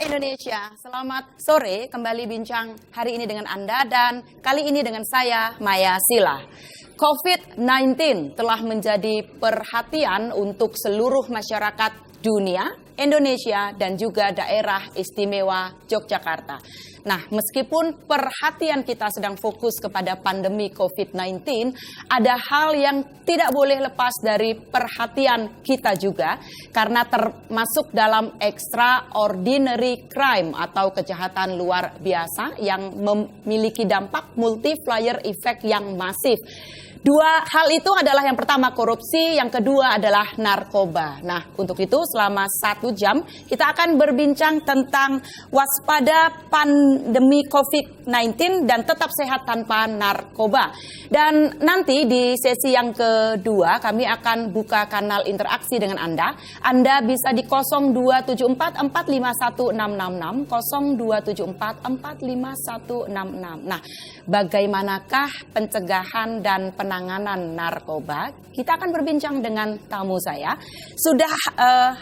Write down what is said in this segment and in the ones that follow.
Indonesia, selamat sore, kembali bincang hari ini dengan Anda dan kali ini dengan saya, Maya Sila. COVID-19 telah menjadi perhatian untuk seluruh masyarakat dunia, Indonesia, dan juga daerah istimewa Yogyakarta. Nah, meskipun perhatian kita sedang fokus kepada pandemi COVID-19, ada hal yang tidak boleh lepas dari perhatian kita juga, karena termasuk dalam extraordinary crime atau kejahatan luar biasa yang memiliki dampak multiplier effect yang masif. Dua hal itu adalah yang pertama korupsi, yang kedua adalah narkoba. Nah, untuk itu selama 1 jam kita akan berbincang tentang waspada pandemi COVID-19 dan tetap sehat tanpa narkoba. Dan nanti di sesi yang kedua kami akan buka kanal interaksi dengan Anda. Anda bisa di 0274 451666, 0274 451666. Nah, bagaimanakah pencegahan dan penanganan narkoba? Kita akan berbincang dengan tamu saya. Sudah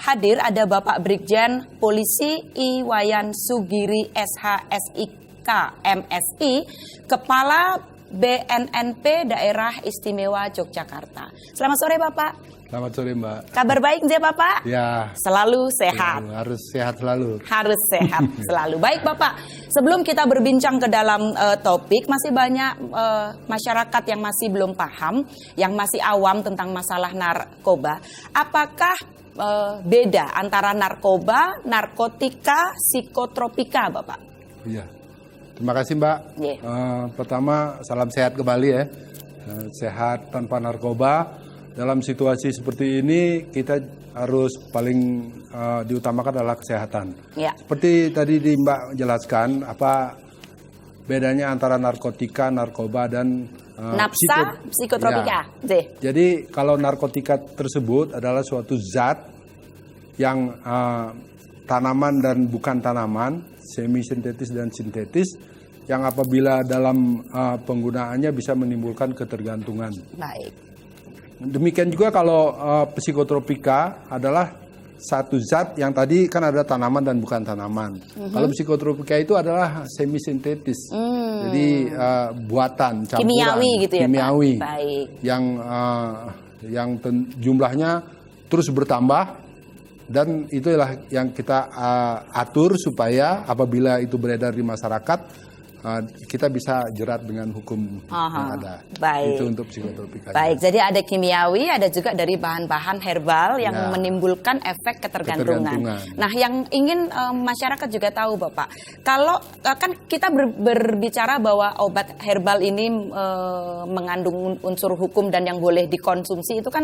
hadir ada Bapak Brigjen Polisi Iwayan Sugiri SHSIK MSI, Kepala BNNP Daerah Istimewa Yogyakarta. Selamat sore Bapak. Selamat sore Mbak. Kabar baik ya Bapak? Ya. Selalu sehat. Harus sehat selalu. Harus sehat selalu. Baik Bapak, sebelum kita berbincang ke dalam topik, masih banyak masyarakat yang masih belum paham, yang masih awam tentang masalah narkoba. Apakah beda antara narkoba, narkotika, psikotropika Bapak? Iya. Terima kasih Mbak. Yeah. Pertama, salam sehat kembali ya. Sehat tanpa narkoba. Dalam situasi seperti ini kita harus paling diutamakan adalah kesehatan. Ya. Seperti tadi di Mbak jelaskan apa bedanya antara narkotika, narkoba dan nafsa, psikotropika. Ya. Jadi kalau narkotika tersebut adalah suatu zat yang tanaman dan bukan tanaman, semi sintetis dan sintetis, yang apabila dalam penggunaannya bisa menimbulkan ketergantungan. Baik. Demikian juga kalau psikotropika adalah satu zat yang tadi kan ada tanaman dan bukan tanaman. Kalau psikotropika itu adalah semi sintetis, jadi buatan, campuran, kimiawi gitu ya kimiawi, Pak? Baik. Yang jumlahnya terus bertambah dan itulah yang kita atur supaya apabila itu beredar di masyarakat kita bisa jerat dengan hukum yang ada. Baik. Itu untuk psikotropika. Baik, jadi ada kimiawi, ada juga dari bahan-bahan herbal yang menimbulkan efek ketergantungan. Nah, yang ingin masyarakat juga tahu Bapak, kalau kan kita berbicara bahwa obat herbal ini mengandung unsur hukum dan yang boleh dikonsumsi itu kan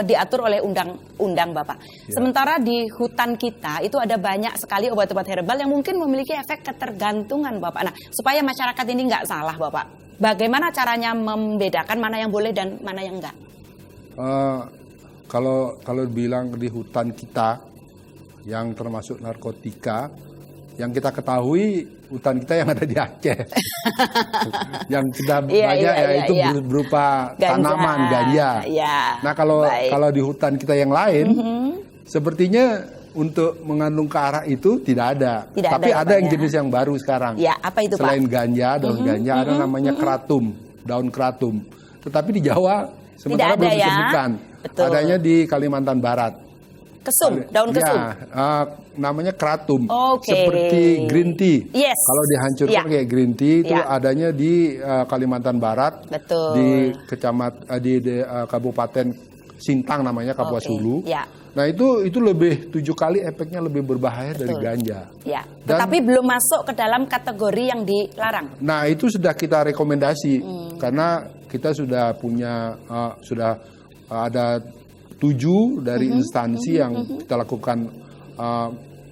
diatur oleh undang-undang Bapak. Ya. Sementara di hutan kita itu ada banyak sekali obat-obat herbal yang mungkin memiliki efek ketergantungan Bapak. Nah, supaya masyarakat ini nggak salah Bapak, bagaimana caranya membedakan mana yang boleh dan mana yang enggak? Kalau bilang di hutan kita yang termasuk narkotika, yang kita ketahui hutan kita yang ada di Aceh, yang sudah banyak itu berupa ganja, tanaman ganja. Nah kalau di hutan kita yang lain, sepertinya untuk mengandung ke arah itu tidak ada. Tapi ada yang jenis yang baru sekarang. Ya, apa itu Selain Pak? ganja, daun ganja ada namanya kratum, daun kratum. Tetapi di Jawa sementara belum disebutkan. Betul. Adanya di Kalimantan Barat. Kesum, daun kesum. Namanya kratum. Okay. Seperti green tea. Yes. Kalau dihancurkan kayak green tea itu adanya di Kalimantan Barat. Betul. Di Kabupaten Sintang namanya, Kapuas Hulu. Ya. Nah itu lebih 7 kali efeknya lebih berbahaya dari ganja. Ya. Tetapi belum masuk ke dalam kategori yang dilarang. Nah itu sudah kita rekomendasi karena kita sudah punya sudah ada 7 dari instansi yang kita lakukan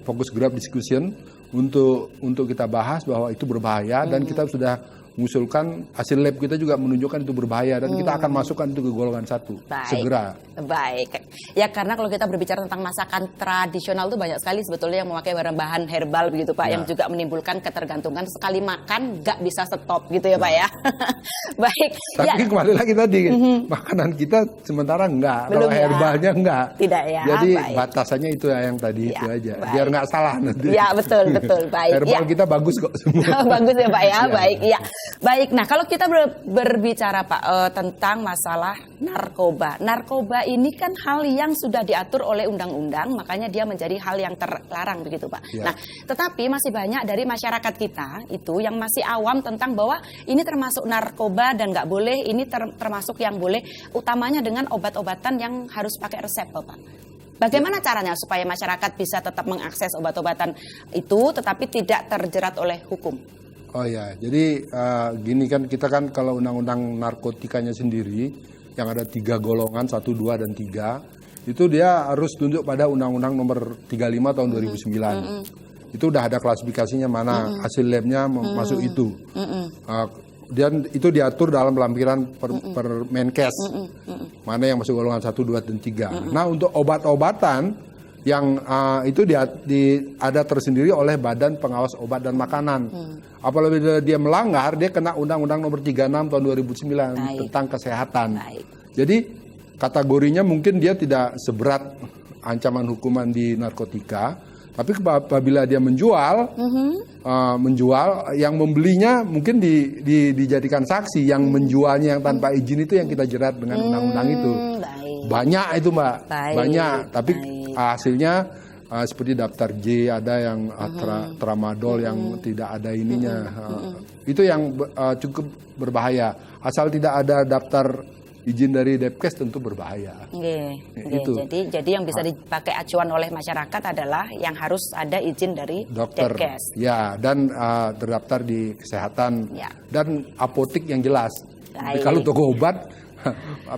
focus group discussion untuk kita bahas bahwa itu berbahaya dan kita sudah mengusulkan hasil lab kita juga menunjukkan itu berbahaya dan kita akan masukkan itu ke golongan 1 segera. Baik. Ya karena kalau kita berbicara tentang masakan tradisional itu banyak sekali sebetulnya yang memakai bahan herbal begitu Pak, yang juga menimbulkan ketergantungan, sekali makan nggak bisa stop gitu ya Pak ya. Baik. Tapi kembali lagi tadi, makanan kita sementara enggak, Belum kalau herbalnya enggak. Tidak ya. Jadi baik. batasannya itu yang tadi itu aja, baik. biar nggak salah nanti. Ya betul, baik. Herbal kita bagus kok semua. Bagus ya Pak ya, baik. Ya, baik. Nah kalau kita berbicara Pak tentang masalah narkoba. Narkoba ini kan hal yang sudah diatur oleh undang-undang, makanya dia menjadi hal yang terlarang begitu Pak. Ya. Nah, tetapi masih banyak dari masyarakat kita itu yang masih awam tentang bahwa ini termasuk narkoba dan nggak boleh, ini termasuk yang boleh, utamanya dengan obat-obatan yang harus pakai resep Pak. Bagaimana caranya supaya masyarakat bisa tetap mengakses obat-obatan itu tetapi tidak terjerat oleh hukum? Oh ya, jadi gini kan, kita kan kalau undang-undang narkotikanya sendiri yang ada 3 golongan, 1, 2, dan 3, itu dia harus tunduk pada Undang-Undang Nomor 35 tahun 2009. Itu udah ada klasifikasinya mana hasil labnya masuk itu. Dan itu diatur dalam lampiran Permenkes, mana yang masuk golongan 1, 2, dan 3. Nah untuk obat-obatan yang itu ada tersendiri oleh Badan Pengawas Obat dan Makanan. Apabila dia melanggar, dia kena Undang-Undang Nomor 36 tahun 2009 tentang kesehatan. Jadi kategorinya mungkin dia tidak seberat ancaman hukuman di narkotika, tapi apabila dia menjual, yang membelinya mungkin dijadikan saksi, yang menjualnya yang tanpa izin itu yang kita jerat dengan undang-undang itu. Banyak itu Mbak, banyak. Tapi hasilnya seperti daftar J, ada yang tramadol yang tidak ada ininya. Itu yang cukup berbahaya. Asal tidak ada daftar izin dari Depkes tentu berbahaya. Itu. Jadi yang bisa dipakai acuan oleh masyarakat adalah yang harus ada izin dari dokter, Depkes. Ya, dan terdaftar di kesehatan dan apotik yang jelas. Tapi kalau toko obat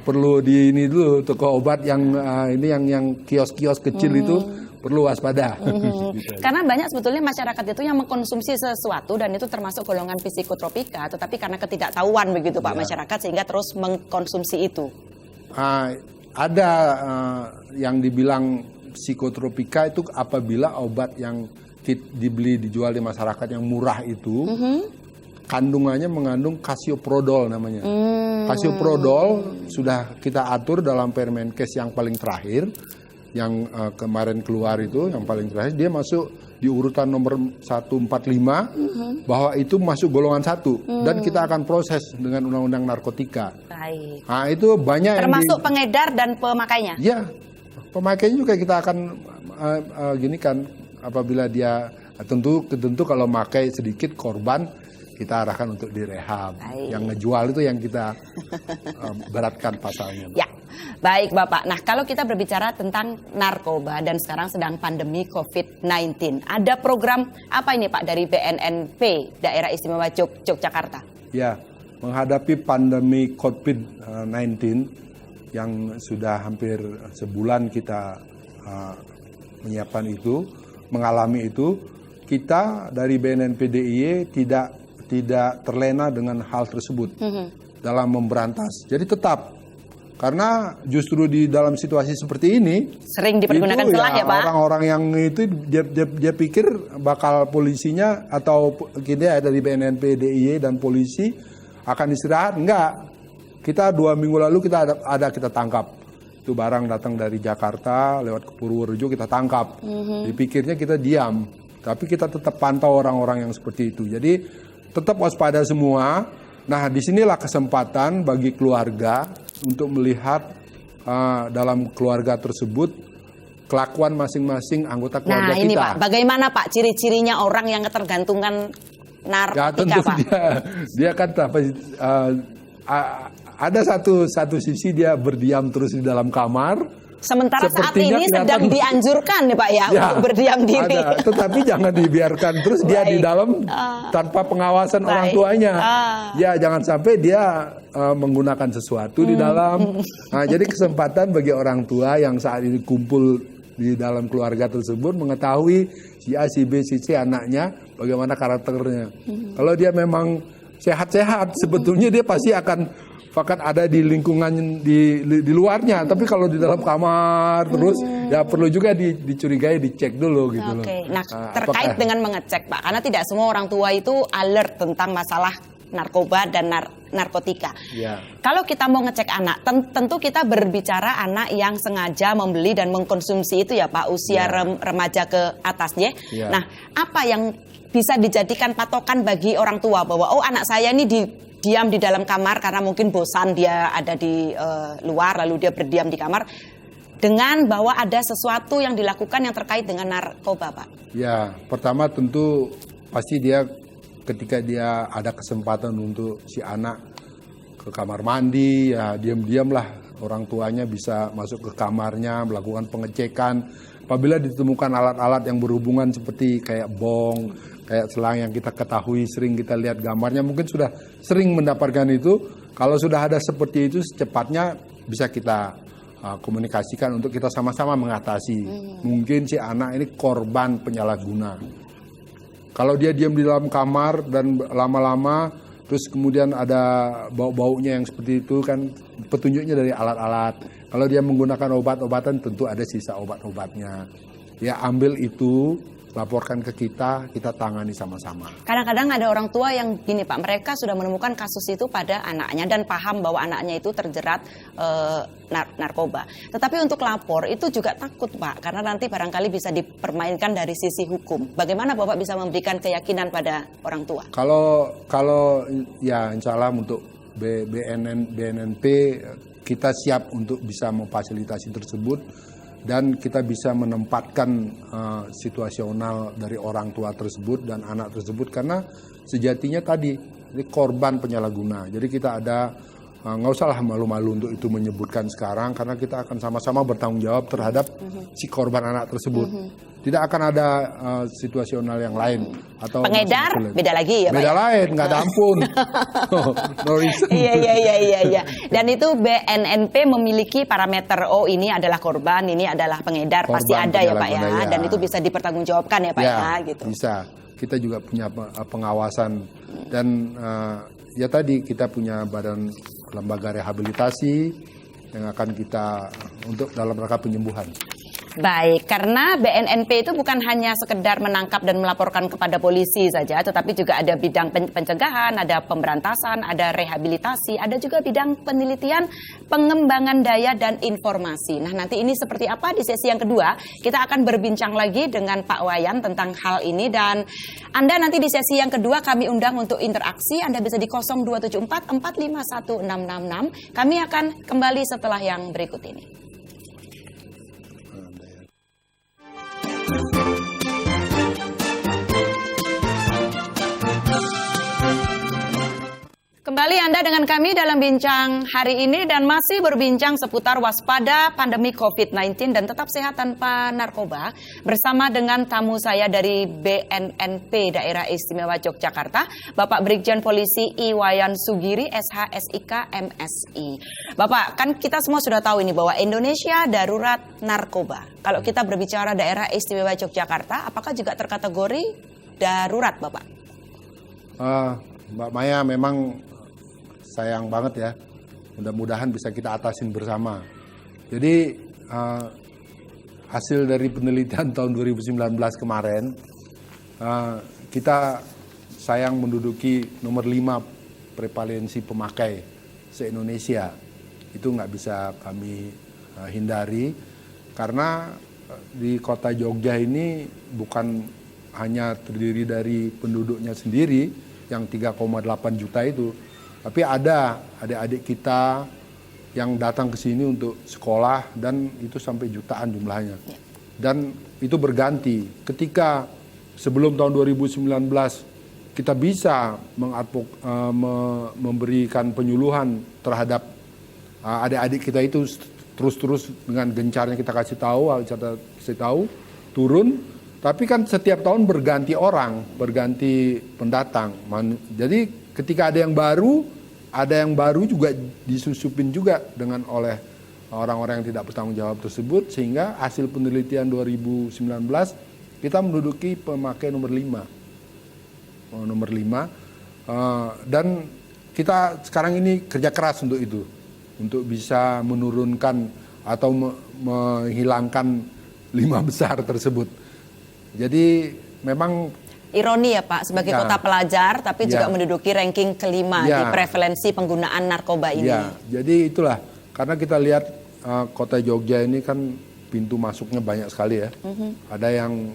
perlu ini dulu, toko obat yang yang kios-kios kecil itu perlu waspada. Gitu. Karena banyak sebetulnya masyarakat itu yang mengkonsumsi sesuatu dan itu termasuk golongan psikotropika, tetapi karena ketidaktahuan begitu Pak masyarakat sehingga terus mengkonsumsi itu. Ada yang dibilang psikotropika itu apabila obat yang dijual di masyarakat yang murah itu kandungannya mengandung kasioprodol namanya. Kasioprodol sudah kita atur dalam Permenkes yang paling terakhir, yang kemarin keluar itu, yang paling terakhir, dia masuk di urutan nomor 145, bahwa itu masuk golongan 1, dan kita akan proses dengan undang-undang narkotika. Baik. Nah itu banyak termasuk pengedar dan pemakainya? Ya, pemakainya juga kita akan gini kan, apabila dia tentu kalau pakai sedikit korban, kita arahkan untuk direhab. Yang ngejual itu yang kita beratkan pasalnya. Ya, baik Bapak. Nah kalau kita berbicara tentang narkoba dan sekarang sedang pandemi COVID-19, ada program apa ini Pak dari BNNP Daerah Istimewa Yogyakarta? Ya, menghadapi pandemi COVID-19 yang sudah hampir sebulan kita menyiapkan itu, mengalami itu, kita dari BNNP DIY tidak terlena dengan hal tersebut dalam memberantas. Jadi tetap, karena justru di dalam situasi seperti ini sering dipergunakan celah ya Pak. Orang-orang yang itu dia pikir bakal polisinya atau kita dari BNNP DIY dan polisi akan istirahat. Enggak. Kita 2 minggu lalu kita tangkap. Itu barang datang dari Jakarta lewat ke Purworejo, kita tangkap. Dipikirnya kita diam, tapi kita tetap pantau orang-orang yang seperti itu. Jadi tetap waspada semua. Nah, disinilah kesempatan bagi keluarga untuk melihat dalam keluarga tersebut kelakuan masing-masing anggota keluarga kita. Nah, ini Pak, bagaimana Pak ciri-cirinya orang yang ketergantungan narkotika, tentu Pak? Dia kan ada satu sisi dia berdiam terus di dalam kamar. Sementara saat ini sedang dianjurkan nih Pak ya untuk berdiam diri. Tetapi jangan dibiarkan terus dia di dalam tanpa pengawasan orang tuanya. Ya jangan sampai dia menggunakan sesuatu di dalam. Nah, jadi kesempatan bagi orang tua yang saat ini kumpul di dalam keluarga tersebut mengetahui si A, si B, si C anaknya bagaimana karakternya. Kalau dia memang sehat-sehat, sebetulnya dia pasti akan ada di lingkungan di luarnya, tapi kalau di dalam kamar terus ya perlu juga dicurigai, dicek dulu gitu loh. Nah, terkait dengan mengecek Pak, karena tidak semua orang tua itu alert tentang masalah narkoba dan narkotika. Ya. Kalau kita mau ngecek anak, tentu kita berbicara anak yang sengaja membeli dan mengkonsumsi itu ya Pak, usia remaja ke atasnya. Ya. Nah, apa yang bisa dijadikan patokan bagi orang tua bahwa anak saya ini diam di dalam kamar karena mungkin bosan dia ada di luar lalu dia berdiam di kamar, dengan bahwa ada sesuatu yang dilakukan yang terkait dengan narkoba, Pak? Ya, pertama tentu pasti dia ketika dia ada kesempatan untuk si anak ke kamar mandi, ya diam-diamlah orang tuanya bisa masuk ke kamarnya, melakukan pengecekan. Apabila ditemukan alat-alat yang berhubungan seperti kayak bong, kayak selang yang kita ketahui sering kita lihat gambarnya, mungkin sudah sering mendapatkan itu. Kalau sudah ada seperti itu, secepatnya bisa kita komunikasikan untuk kita sama-sama mengatasi. Mungkin si anak ini korban penyalahguna. Kalau dia diam di dalam kamar dan lama-lama, terus kemudian ada bau-baunya yang seperti itu, kan petunjuknya dari alat-alat. Kalau dia menggunakan obat-obatan, tentu ada sisa obat-obatnya. Ya ambil itu, laporkan ke kita tangani sama-sama. Kadang-kadang ada orang tua yang gini Pak, mereka sudah menemukan kasus itu pada anaknya dan paham bahwa anaknya itu terjerat narkoba. Tetapi untuk lapor itu juga takut Pak, karena nanti barangkali bisa dipermainkan dari sisi hukum. Bagaimana Bapak bisa memberikan keyakinan pada orang tua? Kalau ya insya Allah untuk BNNP kita siap untuk bisa memfasilitasi tersebut. Dan kita bisa menempatkan situasional dari orang tua tersebut dan anak tersebut, karena sejatinya tadi ini korban penyalahguna. Jadi kita ada, nggak usahlah malu-malu untuk itu menyebutkan sekarang, karena kita akan sama-sama bertanggung jawab terhadap si korban anak tersebut. Tidak akan ada situasional yang lain atau pengedar beda lagi ya Pak? Beda lain, nggak ada ampun. No reason. Iya. Dan itu BNNP memiliki parameter, ini adalah korban, ini adalah pengedar, pasti ada ya Pak ya. Dan itu bisa dipertanggungjawabkan ya Pak ya, gitu. Bisa. Kita juga punya pengawasan dan ya tadi kita punya badan lembaga rehabilitasi yang akan kita untuk dalam rangka penyembuhan. Baik, karena BNNP itu bukan hanya sekedar menangkap dan melaporkan kepada polisi saja, tetapi juga ada bidang pencegahan, ada pemberantasan, ada rehabilitasi, ada juga bidang penelitian, pengembangan daya dan informasi. Nah, nanti ini seperti apa di sesi yang kedua? Kita akan berbincang lagi dengan Pak Wayan tentang hal ini, dan Anda nanti di sesi yang kedua kami undang untuk interaksi. Anda bisa di 0274 451 666. Kami akan kembali setelah yang berikut ini. Kembali Anda dengan kami dalam bincang hari ini dan masih berbincang seputar waspada pandemi COVID-19 dan tetap sehat tanpa narkoba bersama dengan tamu saya dari BNNP Daerah Istimewa Yogyakarta, Bapak Brigjen Polisi Iwayan Sugiri, SH, SIK, MSI. Bapak, kan kita semua sudah tahu ini bahwa Indonesia darurat narkoba. Kalau kita berbicara Daerah Istimewa Yogyakarta, apakah juga terkategori darurat, Bapak? Mbak Maya, memang sayang banget ya, mudah-mudahan bisa kita atasin bersama. Jadi hasil dari penelitian tahun 2019 kemarin, kita sayang menduduki nomor 5 prevalensi pemakai se-Indonesia. Itu nggak bisa kami hindari, karena di kota Jogja ini bukan hanya terdiri dari penduduknya sendiri yang 3,8 juta itu, tapi ada adik-adik kita yang datang ke sini untuk sekolah dan itu sampai jutaan jumlahnya. Dan itu berganti. Ketika sebelum tahun 2019 kita bisa memberikan penyuluhan terhadap adik-adik kita itu terus-terus dengan gencarnya kita kasih tahu, turun. Tapi kan setiap tahun berganti orang, berganti pendatang. Jadi ketika ada yang baru juga disusupin juga oleh orang-orang yang tidak bertanggung jawab tersebut, sehingga hasil penelitian 2019 kita menduduki pemakai nomor 5. Dan kita sekarang ini kerja keras untuk itu, untuk bisa menurunkan atau menghilangkan 5 besar tersebut. Jadi memang ironi ya Pak, sebagai Ya. kota pelajar tapi juga Ya. menduduki ranking kelima Ya. di prevalensi penggunaan narkoba ini. Ya, jadi itulah karena kita lihat kota Jogja ini kan pintu masuknya banyak sekali ya. Ada yang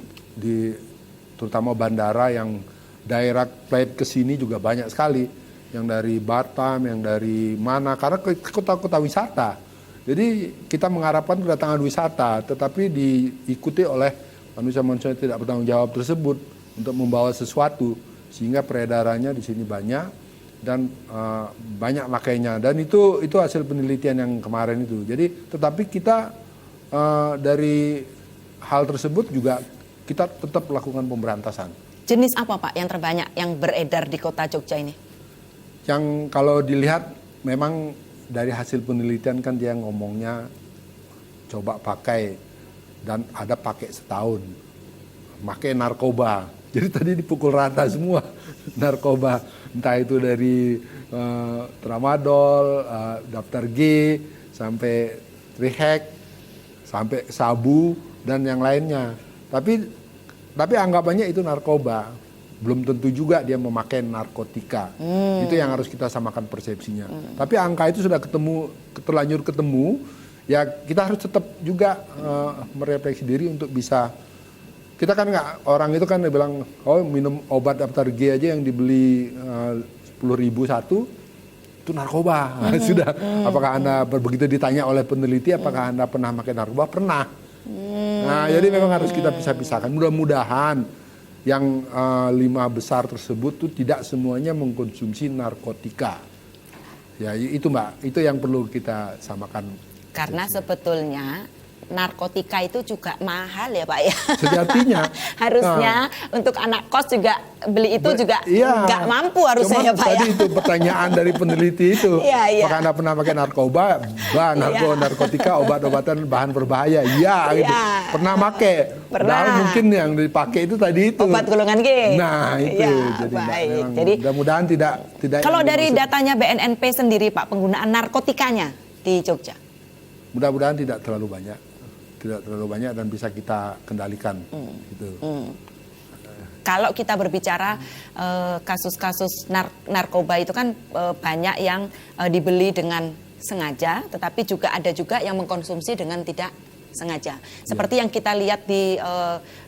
terutama bandara yang direct flight ke sini juga banyak sekali. Yang dari Batam, yang dari mana, karena kota-kota wisata. Jadi kita mengharapkan kedatangan wisata, tetapi diikuti oleh manusia-manusia yang tidak bertanggung jawab tersebut untuk membawa sesuatu. Sehingga peredarannya di sini banyak dan banyak makainya. Dan itu hasil penelitian yang kemarin itu. Jadi tetapi kita dari hal tersebut juga kita tetap melakukan pemberantasan. Jenis apa Pak yang terbanyak yang beredar di kota Jogja ini? Yang kalau dilihat memang dari hasil penelitian kan dia ngomongnya coba pakai dan ada pakai setahun. Pakai narkoba. Jadi tadi dipukul rata semua narkoba. Entah itu dari tramadol, daftar G, sampai trihek, sampai sabu dan yang lainnya. Tapi anggapannya itu narkoba. Belum tentu juga dia memakai narkotika. Itu yang harus kita samakan persepsinya. Tapi angka itu sudah terlanjur ketemu, ya kita harus tetap juga merefleksi diri untuk bisa. Kita kan nggak, orang itu kan bilang, oh minum obat daftar G aja yang dibeli 10.000 satu, itu narkoba. Sudah. Apakah Anda begitu ditanya oleh peneliti, apakah Anda pernah pakai narkoba? Pernah. Nah, jadi memang harus kita pisah-pisahkan. Mudah-mudahan yang 5 besar tersebut tuh tidak semuanya mengkonsumsi narkotika. Ya itu Mbak, itu yang perlu kita samakan. Karena sebetulnya narkotika itu juga mahal ya Pak ya. Sejatinya. Harusnya untuk anak kos juga beli itu juga nggak mampu harusnya ya Pak tadi ya. itu pertanyaan dari peneliti itu. Iya. Apakah Anda pernah pakai narkoba? Narkotika, obat-obatan bahan berbahaya. Iya, gitu. Pernah pakai. Padahal mungkin yang dipakai itu tadi itu. Obat golongan G. Nah, itu. Ya, baik. Jadi mudah-mudahan tidak. Kalau dari datanya BNNP sendiri Pak, penggunaan narkotikanya di Jogja? Mudah-mudahan tidak terlalu banyak. Tidak terlalu banyak dan bisa kita kendalikan. Gitu. Kalau kita berbicara kasus-kasus narkoba itu kan banyak yang dibeli dengan sengaja, tetapi ada juga yang mengkonsumsi dengan tidak sengaja. Seperti yang kita lihat di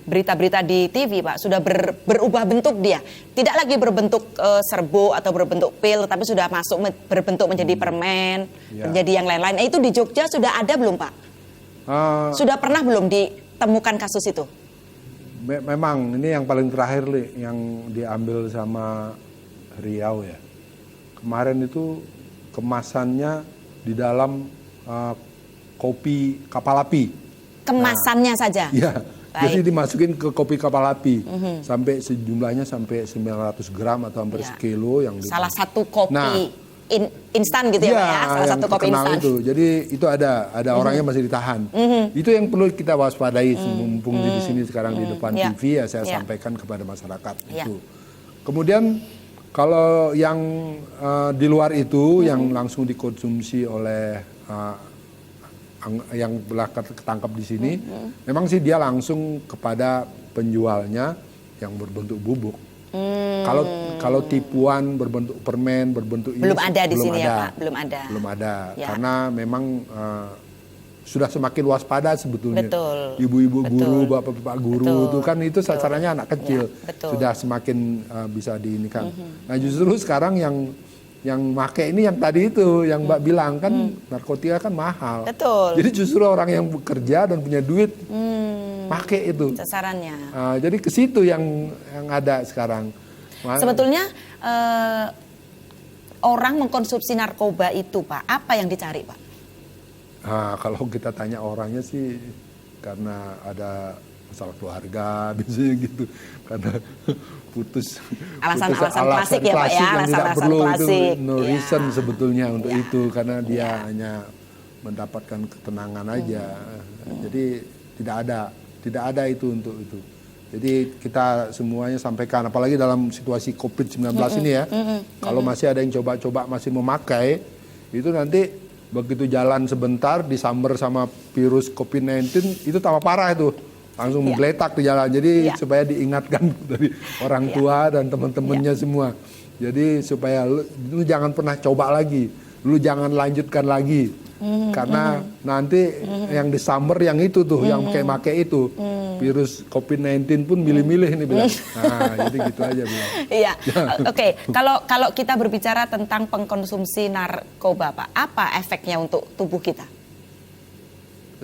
berita-berita di TV, Pak, sudah berubah bentuk dia. Tidak lagi berbentuk serbuk atau berbentuk pil, tapi sudah masuk berbentuk menjadi permen, menjadi yang lain-lain. Itu di Jogja sudah ada belum, Pak? Sudah pernah belum ditemukan kasus itu? Memang ini yang paling terakhir yang diambil sama Riau ya. Kemarin itu kemasannya di dalam kopi kapal api. Kemasannya saja? Iya, jadi dimasukin ke kopi kapal api. Sampai sejumlahnya sampai 900 gram atau hampir sekilo. Salah satu kopi instan gitu ya Pak ya? Salah satu kopi instan. Itu. Jadi itu ada orangnya masih ditahan. Itu yang perlu kita waspadai. Mumpung di sini sekarang di depan TV ya saya sampaikan kepada masyarakat itu. Kemudian kalau yang di luar itu yang langsung dikonsumsi oleh yang ketangkap di sini, memang sih dia langsung kepada penjualnya yang berbentuk bubuk. Kalau tipuan berbentuk permen, berbentuk ini belum ada di sini ya Pak, belum ada. Ya. Karena memang sudah semakin waspada sebetulnya. Betul. Ibu-ibu guru, bapak-bapak guru itu kan itu sasarannya anak kecil. Ya, sudah semakin bisa diinikan. Nah justru sekarang yang make ini yang tadi itu yang Mbak bilang kan narkotika kan mahal. Betul. Jadi justru orang yang bekerja dan punya duit pakai itu. Sasarannya. Jadi ke situ yang ada sekarang. Sebetulnya orang mengkonsumsi narkoba itu Pak, apa yang dicari Pak? Kalau kita tanya orangnya sih karena ada masalah keluarga biasanya gitu, karena alasan klasik ya Pak ya, alasan klasik. No reason sebetulnya untuk itu, karena dia hanya mendapatkan ketenangan aja. Jadi tidak ada itu untuk itu. Jadi kita semuanya sampaikan, apalagi dalam situasi COVID-19 ini ya, kalau masih ada yang coba-coba masih memakai, itu nanti begitu jalan sebentar disamber sama virus COVID-19 itu tambah parah itu. langsung menggeletak di jalan. Jadi Iya. supaya diingatkan dari orang tua dan teman-temannya semua. Jadi supaya lu jangan pernah coba lagi, lu jangan lanjutkan lagi. Karena nanti yang di summer yang itu tuh, yang pakai itu, virus COVID-19 pun milih-milih ini bilang. Nah, jadi gitu aja bilang. Iya, oke. Kalau kita berbicara tentang pengkonsumsi narkoba, Pak, apa efeknya untuk tubuh kita?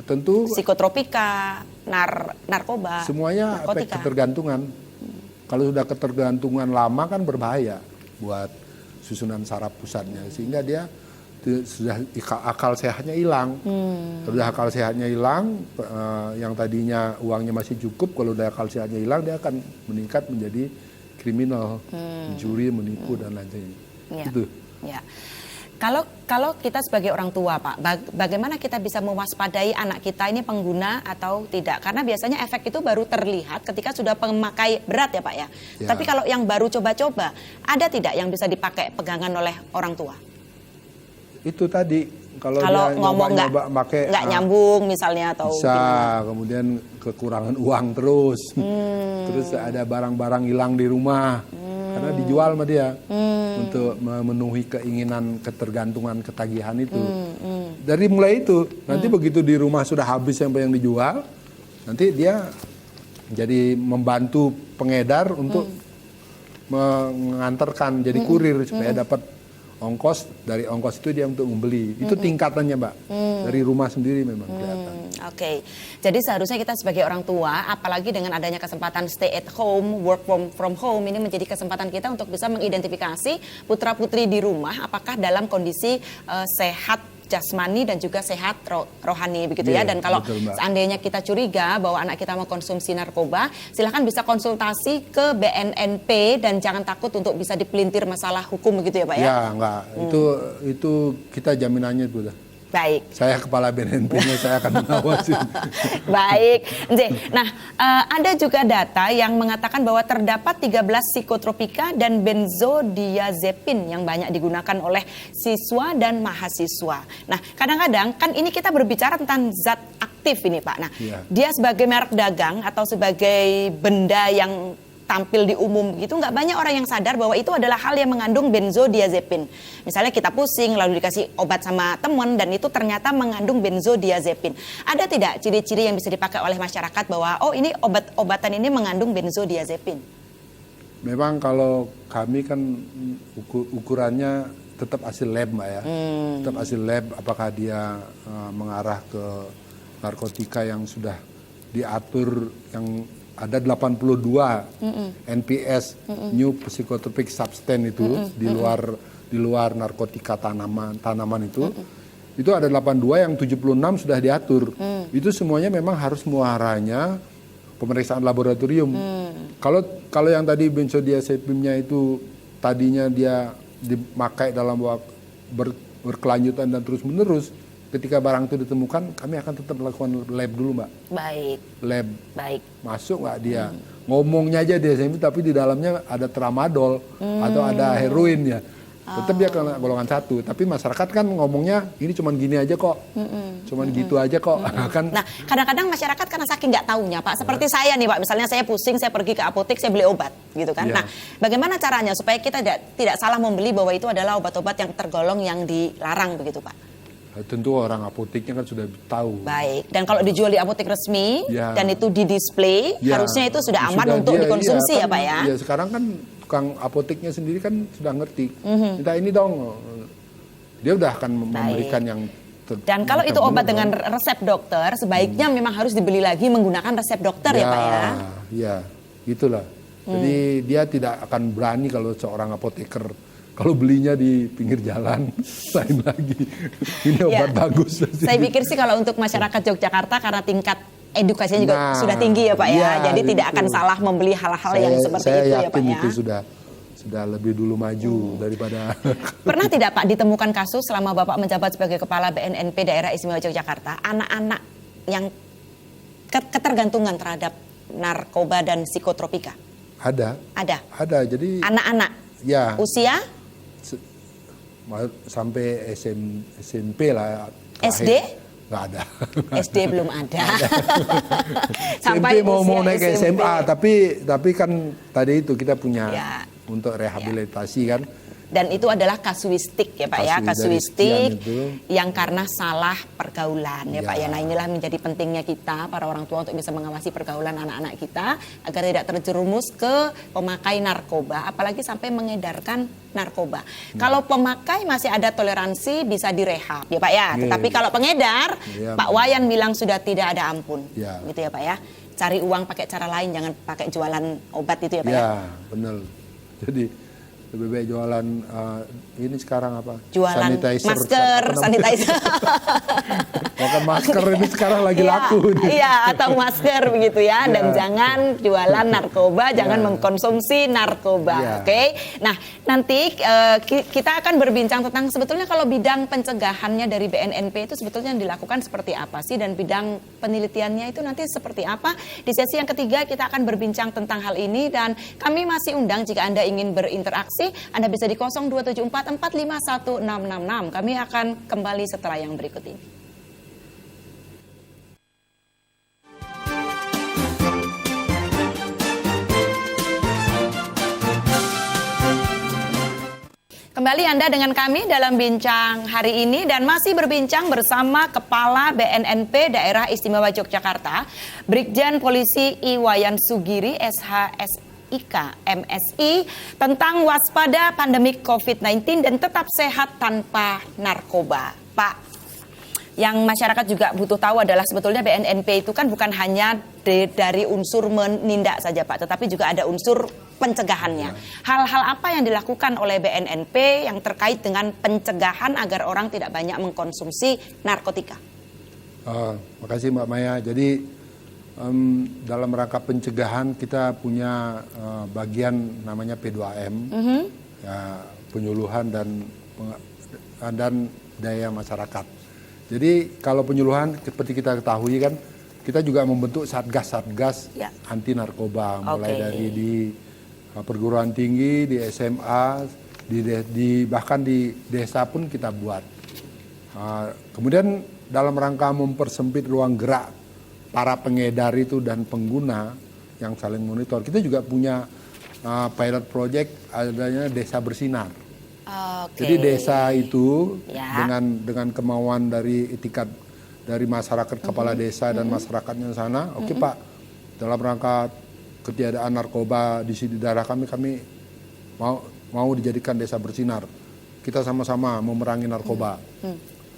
Tentu Psikotropika, narkoba, semuanya efek narkotika. ketergantungan. Kalau sudah ketergantungan lama kan berbahaya buat susunan saraf pusatnya, sehingga dia sudah akal sehatnya hilang. Sudah akal sehatnya hilang, yang tadinya uangnya masih cukup, kalau udah akal sehatnya hilang dia akan meningkat menjadi kriminal, mencuri, menipu dan lain sebagainya. Ya. Itu. Ya. Kalau kita sebagai orang tua, Pak, bagaimana kita bisa mewaspadai anak kita ini pengguna atau tidak? Karena biasanya efek itu baru terlihat ketika sudah pemakai berat ya, Pak ya. Ya. Tapi kalau yang baru coba-coba, ada tidak yang bisa dipakai pegangan oleh orang tua? Itu tadi kalau dia ngomong nyoba pakai nggak nyambung misalnya atau bisa, gimana? kemudian kekurangan uang terus, terus ada barang-barang hilang di rumah karena dijual sama dia untuk memenuhi keinginan ketergantungan ketagihan itu. Dari mulai itu nanti begitu di rumah sudah habis yang dijual, nanti dia jadi membantu pengedar untuk mengantarkan, jadi kurir supaya dapat ongkos. Dari ongkos itu dia untuk membeli. Itu tingkatannya, Mbak. Dari rumah sendiri memang kelihatan. Oke. Jadi seharusnya kita sebagai orang tua, apalagi dengan adanya kesempatan stay at home, work from home, ini menjadi kesempatan kita untuk bisa mengidentifikasi putra-putri di rumah apakah dalam kondisi sehat jasmani dan juga sehat rohani begitu ya. Dan kalau betul, seandainya kita curiga bahwa anak kita mengkonsumsi narkoba, silakan bisa konsultasi ke BNNP dan jangan takut untuk bisa dipelintir masalah hukum begitu ya, Pak ya. Ya, enggak. Itu kita jaminannya itu dah. Baik. Saya kepala BNNP-nya, saya akan mengawasi. Baik, nah ada juga data yang mengatakan bahwa terdapat 13 psikotropika dan benzodiazepin yang banyak digunakan oleh siswa dan mahasiswa. Nah, kadang-kadang kan ini kita berbicara tentang zat aktif ini, Pak. Nah, dia sebagai merek dagang atau sebagai benda yang tampil di umum gitu, nggak banyak orang yang sadar bahwa itu adalah hal yang mengandung benzodiazepin. Misalnya kita pusing lalu dikasih obat sama teman dan itu ternyata mengandung benzodiazepin. Ada tidak ciri-ciri yang bisa dipakai oleh masyarakat bahwa oh ini obat-obatan ini mengandung benzodiazepin? Memang kalau kami kan ukurannya tetap hasil lab, Mbak ya. Tetap hasil lab, apakah dia mengarah ke narkotika yang sudah diatur, yang ada 82 NPS, New Psychotropic Substance itu di luar narkotika tanaman itu. Itu ada 82, yang 76 sudah diatur. Itu semuanya memang harus muaranya pemeriksaan laboratorium. Kalau yang tadi benzodiazepinnya itu tadinya dia dipakai dalam waktu berkelanjutan dan terus menerus, ketika barang itu ditemukan, kami akan tetap melakukan lab dulu, Mbak. Baik. Lab. Baik. Masuk nggak dia? Ngomongnya aja dia, tapi di dalamnya ada tramadol atau ada heroin ya. Tetap dia kena golongan 1. Tapi masyarakat kan ngomongnya ini cuman gini aja kok, cuman gitu aja kok. Kan. Nah, kadang-kadang masyarakat karena saking nggak taunya, Pak. Seperti saya nih, Pak. Misalnya saya pusing, saya pergi ke apotek, saya beli obat, gitu kan. Nah, bagaimana caranya supaya kita tidak salah membeli bahwa itu adalah obat-obat yang tergolong yang dilarang, begitu, Pak? Tentu orang apoteknya kan sudah tahu. Baik, dan kalau dijual di apotek resmi dan itu di-display, harusnya itu sudah aman untuk dikonsumsi ya, Pak ya? Ya, sekarang kan tukang apoteknya sendiri kan sudah ngerti. Minta ini dong. Dia udah akan memberikan yang dan kalau itu obat dengan resep dokter, sebaiknya memang harus dibeli lagi menggunakan resep dokter ya, Pak ya? Ya, gitulah. Jadi dia tidak akan berani kalau seorang apoteker kalau belinya di pinggir jalan, lain lagi. Ini obat bagus. Saya pikir sih kalau untuk masyarakat Yogyakarta karena tingkat edukasinya juga sudah tinggi ya, Pak ya. Jadi tidak akan salah membeli hal-hal yang seperti itu ya, Pak ya. Saya yakin itu sudah lebih dulu maju daripada. Pernah tidak, Pak, ditemukan kasus selama Bapak menjabat sebagai Kepala BNNP Daerah Istimewa Yogyakarta, anak-anak yang ketergantungan terhadap narkoba dan psikotropika? Ada. Ada. Jadi anak-anak. Ya. Usia? Sampai SMP lah. SD? nggak ada. SD belum ada. SMP mau usia naik ke SMP. SMA, tapi kan tadi itu kita punya Ya. untuk rehabilitasi kan. Dan itu adalah kasuistik ya Pak ya, Dari kasuistik sekian itu. yang karena salah pergaulan ya Pak ya. Ya. Nah inilah menjadi pentingnya kita para orang tua untuk bisa mengawasi pergaulan anak-anak kita agar tidak terjerumus ke pemakai narkoba, apalagi sampai mengedarkan narkoba. Kalau pemakai masih ada toleransi bisa direhab ya Pak ya. Iya. Tetapi kalau pengedar, Iya. Pak Wayan bilang sudah tidak ada ampun, Ya. gitu ya Pak ya. Cari uang pakai cara lain, jangan pakai jualan obat itu ya Pak ya. Ya, benar. Jadi lebih baik jualan ini sekarang apa? Jualan Sanitizer. masker, sanitizer. Bahkan masker ini sekarang lagi Iya, laku. Iya, atau masker begitu ya. Dan Iya. jangan jualan narkoba, jangan Iya. mengkonsumsi narkoba. Iya. Oke. Nah, nanti kita akan berbincang tentang sebetulnya kalau bidang pencegahannya dari BNNP itu sebetulnya yang dilakukan seperti apa sih, dan bidang penelitiannya itu nanti seperti apa. Di sesi yang ketiga kita akan berbincang tentang hal ini, dan kami masih undang jika Anda ingin berinteraksi, Anda bisa di 02744516666. Kami akan kembali setelah yang berikut ini. Kembali Anda dengan kami dalam bincang hari ini, dan masih berbincang bersama Kepala BNNP Daerah Istimewa Yogyakarta, Brigjen Polisi Iwayan Sugiri, SHSIK, MSI, tentang waspada pandemi COVID-19 dan tetap sehat tanpa narkoba. Pak, yang masyarakat juga butuh tahu adalah sebetulnya BNNP itu kan bukan hanya dari unsur menindak saja Pak, tetapi juga ada unsur pencegahannya. Hal-hal apa yang dilakukan oleh BNNP yang terkait dengan pencegahan agar orang tidak banyak mengkonsumsi narkotika? Makasih Mbak Maya. Jadi dalam rangka pencegahan kita punya bagian namanya P2M, ya, penyuluhan dan daya masyarakat. Jadi kalau penyuluhan seperti kita ketahui kan, kita juga membentuk satgas-satgas Ya. anti narkoba, mulai Oke. dari di perguruan tinggi, di SMA, bahkan di desa pun kita buat. Kemudian dalam rangka mempersempit ruang gerak para pengedar itu dan pengguna yang saling monitor, kita juga punya pilot project adanya Desa Bersinar. Oke. Jadi desa itu Ya. dengan kemauan dari itikat dari masyarakat, kepala desa dan masyarakatnya di sana, oke Pak, dalam rangka ketiadaan narkoba di sini daerah kami mau dijadikan desa bersinar. Kita sama-sama memerangi narkoba.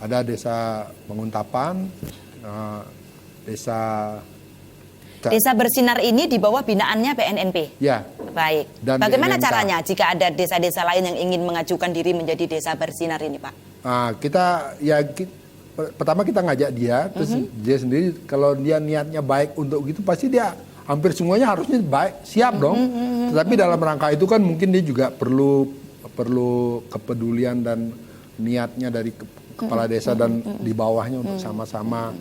Ada desa Banguntapan, desa Desa Bersinar ini di bawah binaannya BNNP. ya. Baik. Dan Bagaimana BNNK. caranya jika ada desa-desa lain yang ingin mengajukan diri menjadi desa bersinar ini, Pak? Pertama kita ngajak dia, terus dia sendiri kalau dia niatnya baik untuk gitu, pasti dia hampir semuanya harusnya baik, siap dong. Tetapi dalam rangka itu kan mungkin dia juga perlu kepedulian dan niatnya dari kepala desa dan di bawahnya untuk sama-sama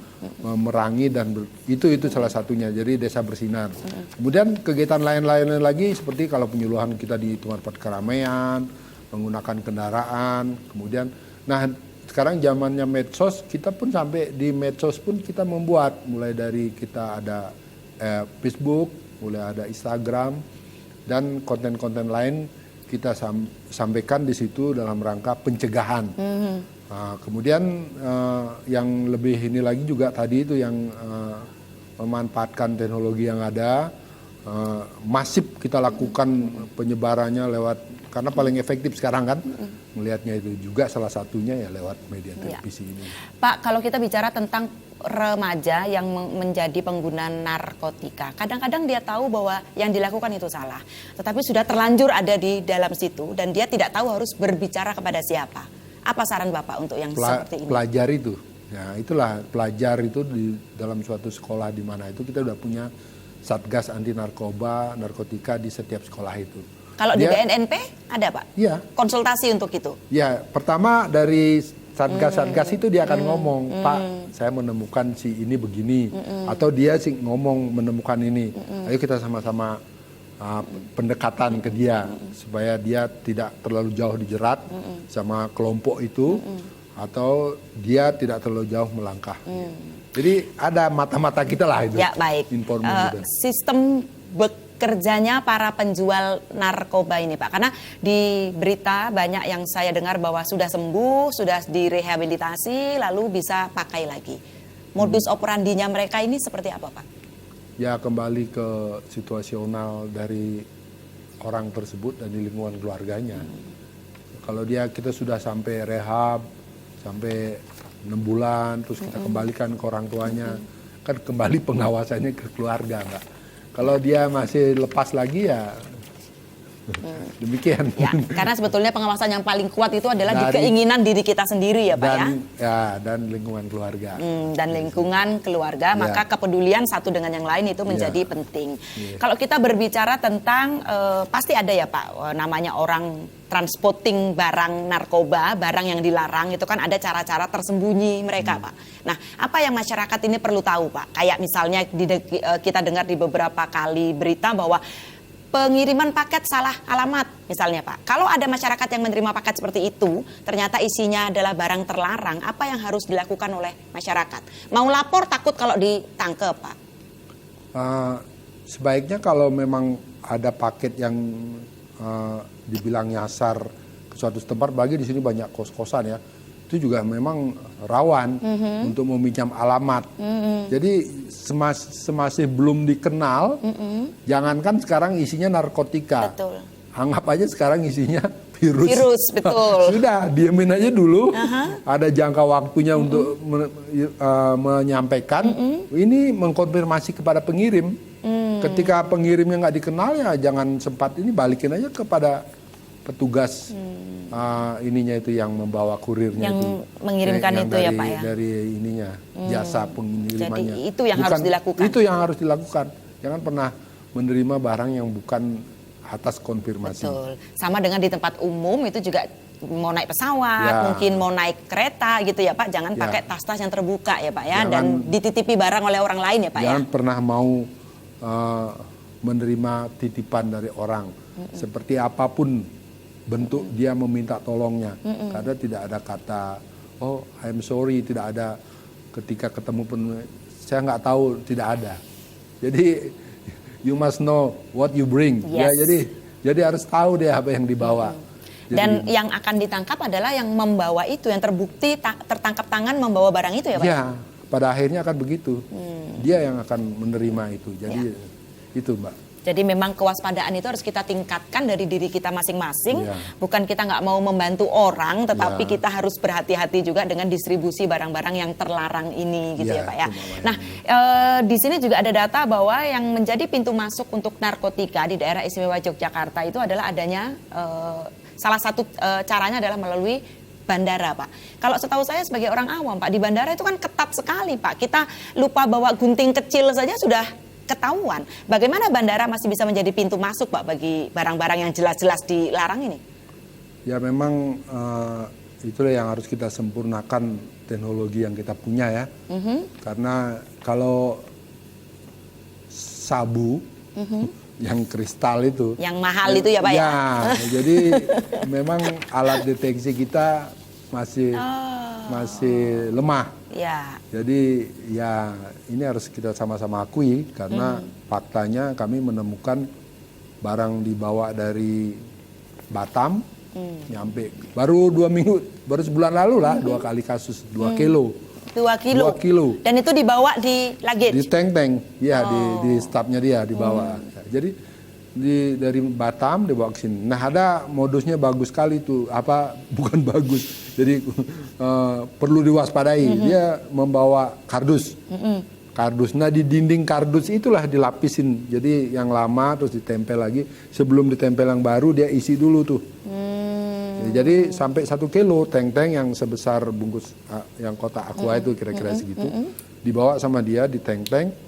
memerangi, dan itu salah satunya. Jadi desa bersinar. Kemudian kegiatan lain-lain lagi seperti kalau penyuluhan kita di tempat keramaian, menggunakan kendaraan, kemudian sekarang zamannya medsos, kita pun sampai di medsos pun kita membuat, mulai dari kita ada Facebook, mulai ada Instagram, dan konten-konten lain kita sampaikan di situ dalam rangka pencegahan. Kemudian yang lebih ini lagi juga tadi itu yang memanfaatkan teknologi yang ada, masif kita lakukan penyebarannya lewat, karena paling efektif sekarang kan melihatnya itu juga salah satunya ya lewat media televisi ini. Pak, kalau kita bicara tentang remaja yang menjadi pengguna narkotika, kadang-kadang dia tahu bahwa yang dilakukan itu salah, tetapi sudah terlanjur ada di dalam situ dan dia tidak tahu harus berbicara kepada siapa. Apa saran Bapak untuk yang seperti ini? Pelajar itu, ya itulah pelajar itu di dalam suatu sekolah di mana itu kita udah punya satgas anti narkoba, narkotika di setiap sekolah itu. Kalau di BNNP ada Pak? Iya. Konsultasi untuk itu? Ya, pertama dari satgas-satgas itu dia akan ngomong, Pak, saya menemukan si ini begini, atau dia sih ngomong menemukan ini. Ayo kita sama-sama pendekatan ke dia supaya dia tidak terlalu jauh dijerat sama kelompok itu. atau dia tidak terlalu jauh melangkah. Jadi ada mata-mata kita lah itu. Ya, baik. Sistem bekerjanya para penjual narkoba ini, Pak. Karena di berita banyak yang saya dengar bahwa sudah sembuh, sudah direhabilitasi, lalu bisa pakai lagi. Modus operandinya mereka ini seperti apa, Pak? Ya, kembali ke situasional dari orang tersebut dan di lingkungan keluarganya. Kalau kita sudah sampai rehab, sampai 6 bulan, terus kita kembalikan ke orang tuanya, kan kembali pengawasannya ke keluarga, Mbak. Kalau dia masih lepas lagi ya demikian. Ya, karena sebetulnya pengawasan yang paling kuat itu adalah di keinginan diri kita sendiri ya Pak dan lingkungan keluarga. Dan lingkungan keluarga, maka kepedulian satu dengan yang lain itu menjadi penting. Kalau kita berbicara tentang, pasti ada ya Pak, namanya orang transporting barang narkoba, barang yang dilarang, itu kan ada cara-cara tersembunyi mereka Pak. Nah, apa yang masyarakat ini perlu tahu Pak? Kayak misalnya kita dengar di beberapa kali berita bahwa pengiriman paket salah alamat misalnya Pak. Kalau ada masyarakat yang menerima paket seperti itu, ternyata isinya adalah barang terlarang, apa yang harus dilakukan oleh masyarakat? Mau lapor takut kalau ditangkap Pak? Sebaiknya kalau memang ada paket yang dibilang nyasar ke suatu tempat, bagi di sini banyak kos-kosan ya, itu juga memang rawan untuk meminjam alamat. Jadi semasih belum dikenal, jangankan sekarang isinya narkotika. Betul. Anggap aja sekarang isinya virus. Virus, betul. Sudah, diamin aja dulu. Ada jangka waktunya untuk menyampaikan. Ini mengkonfirmasi kepada pengirim. Ketika pengirimnya nggak dikenal ya jangan sempat ini, balikin aja kepada petugas ininya itu yang membawa kurirnya yang itu, mengirimkan yang itu dari, ya Pak ya. Dari ininya jasa pengirimannya. Jadi itu yang harus dilakukan. Itu yang harus dilakukan. Jangan pernah menerima barang yang bukan atas konfirmasi. Betul. Sama dengan di tempat umum itu juga mau naik pesawat, mungkin mau naik kereta gitu ya Pak. Jangan pakai tas-tas yang terbuka ya Pak ya, dan dititipi barang oleh orang lain ya Pak ya. Jangan pernah mau menerima titipan dari orang seperti apapun bentuk dia meminta tolongnya, karena tidak ada kata oh I'm sorry, tidak ada ketika ketemu pun saya nggak tahu, tidak ada. Jadi you must know what you bring. Ya, jadi harus tahu deh apa yang dibawa. Dan yang akan ditangkap adalah yang membawa itu, yang terbukti tertangkap tangan membawa barang itu ya Pak? Ya, pada akhirnya akan begitu. Dia yang akan menerima itu. Jadi itu Mbak. Jadi memang kewaspadaan itu harus kita tingkatkan dari diri kita masing-masing. Bukan kita nggak mau membantu orang, tetapi kita harus berhati-hati juga dengan distribusi barang-barang yang terlarang ini, gitu ya Pak ya. Nah, di sini juga ada data bahwa yang menjadi pintu masuk untuk narkotika di daerah istimewa Yogyakarta itu adalah adanya salah satu caranya adalah melalui bandara Pak. Kalau setahu saya sebagai orang awam Pak, di bandara itu kan ketat sekali Pak. Kita lupa bawa gunting kecil saja sudah ketahuan. Bagaimana bandara masih bisa menjadi pintu masuk Pak bagi barang-barang yang jelas-jelas dilarang ini? Ya memang itulah yang harus kita sempurnakan teknologi yang kita punya ya. Karena kalau sabu yang kristal itu, yang mahal itu ya Pak ya? Jadi memang alat deteksi kita masih lemah. Ya. Jadi ya ini harus kita sama-sama akui, karena faktanya kami menemukan barang dibawa dari Batam nyampe baru 2 minggu, baru sebulan lalu lah 2 kali kasus 2 kilo. 2 kilo. Dan itu dibawa di luggage? Di tank, ya di stafnya dia dibawa. Jadi dari Batam dibawa ke sini. Nah ada modusnya bagus sekali tuh, bukan bagus. Jadi perlu diwaspadai. Dia membawa kardus. Kardus. Nah di dinding kardus itulah dilapisin. Jadi yang lama terus ditempel lagi. Sebelum ditempel yang baru dia isi dulu tuh. Jadi sampai 1 kilo tank-tank yang sebesar bungkus yang kotak aqua itu kira-kira segitu. Dibawa sama dia di tank-tank.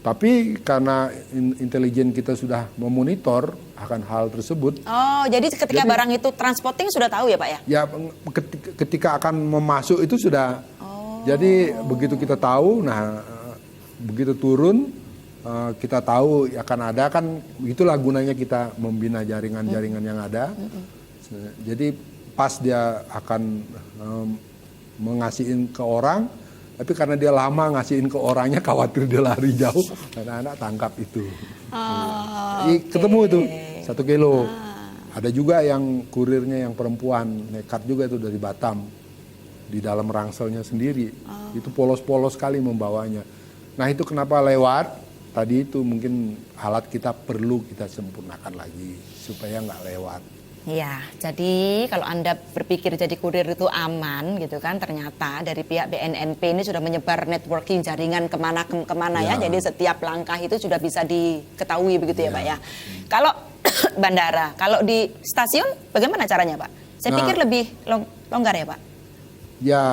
Tapi karena intelijen kita sudah memonitor akan hal tersebut. Oh, jadi ketika barang itu transporting sudah tahu ya Pak ya? Ya, ketika akan memasuk itu sudah. Jadi begitu kita tahu, nah begitu turun kita tahu akan ada, kan begitulah gunanya kita membina jaringan-jaringan yang ada. Jadi pas dia akan mengasihin ke orang, tapi karena dia lama ngasihin ke orangnya, khawatir dia lari jauh, anak-anak tangkap itu. Ketemu itu 1 kilo. Ada juga yang kurirnya yang perempuan, nekat juga itu dari Batam, di dalam rangselnya sendiri. Itu polos-polos sekali membawanya. Nah itu kenapa lewat? Tadi itu mungkin alat kita perlu kita sempurnakan lagi supaya nggak lewat. Ya, jadi kalau Anda berpikir jadi kurir itu aman gitu kan, ternyata dari pihak BNNP ini sudah menyebar networking jaringan kemana ya. Jadi setiap langkah itu sudah bisa diketahui begitu ya Pak ya. Kalau bandara, kalau di stasiun bagaimana caranya Pak? Saya pikir lebih longgar ya Pak? Ya,